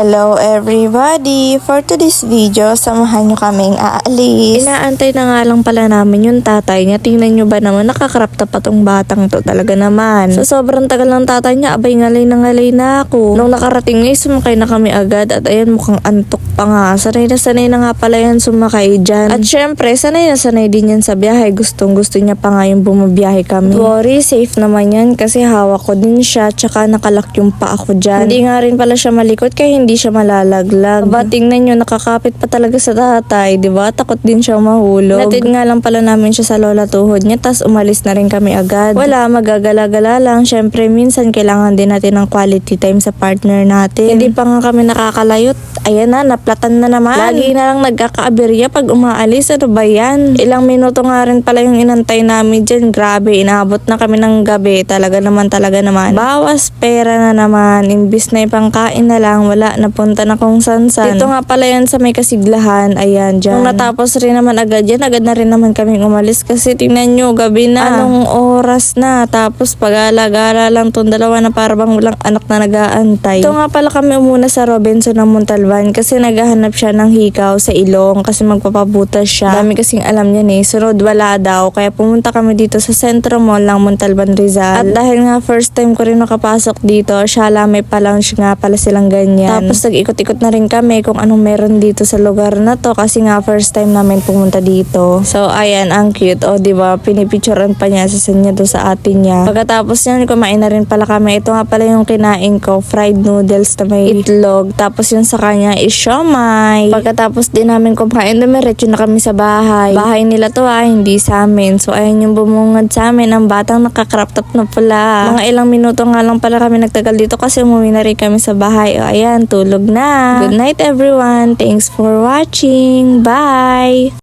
Hello everybody! For today's video, samahan nyo kaming aalis. Inaantay na nga lang pala namin yung tatay niya. Tingnan nyo ba naman, nakakrapta pa tong batang to talaga naman. Sa sobrang tagal ng tatay niya, abay ngalay na ako. Nung nakarating nga, sumakay na kami agad at ayan mukhang antok pa nga. Sanay na nga pala yan sumakay dyan. At syempre, sanay na sanay din yan sa biyahe. Gustong gusto niya pa nga yung bumabiyahe kami. Worry, safe naman yan kasi hawak ko din siya tsaka nakalak yung pa ako dyan. Hindi nga rin pala siya malikot kaya hindi siya malalaglag. Aba, tingnan nyo, nakakapit pa talaga sa tatay, diba? Takot din siya mahulog. Natid nga lang pala namin siya sa lola tuhod niya, tas umalis na rin kami agad. Wala, magagala-gala lang. Syempre, minsan kailangan din natin ng quality time sa partner natin. Hindi pa nga kami nakakalayot. Ayan na, naplatan na naman. Lagi na lang nagkakaaberya pag umaalis. Ano ba yan? Ilang minuto nga rin pala yung inantay namin dyan. Grabe, inaabot na kami ng gabi. Talaga naman. Bawas pera na naman. Imbis na ipangkain na lang, wala, napunta na kung san-san. Dito nga pala yan sa may Kasiglahan. Ayan, dyan. Nung natapos rin naman agad yan, agad na rin naman kaming umalis kasi tingnan nyo, gabi na. Anong oras na? Tapos pag-alagala lang tong dalawa na parang walang anak na nag-aantay. Ito nga pala kami umuna sa Robinson ng Montalban kasi naghahanap siya ng hikaw sa ilong kasi magpapabutas siya. Dami kasing alam niya eh. Sunod wala daw. Kaya pumunta kami dito sa Centro Mall ng Montalban, Rizal. At dahil nga first time ko rin nakapasok dito, shala may pa-lounge nga pala silang ganyan. Tapos nag-ikot-ikot na rin kami kung anong meron dito sa lugar na to kasi nga first time namin pumunta dito. So ayan, ang cute. O diba, pinipicturean pa niya sa niya doon sa atin niya. Pagkatapos yan, kumain na rin pala kami. Ito nga pala yung kinain ko, fried noodles na may itlog. Tapos yung sa kanya is siomay. Pagkatapos din namin kumain, dumiretso na kami sa bahay. Bahay nila to hindi sa amin. So ayan yung bumungad sa amin, ang batang nakakrop top na pula. Mga ilang minuto nga lang pala kami nagtagal dito kasi umuwi na rin kami sa bahay. O ayan, tulog na. Good night everyone. Thanks for watching. Bye!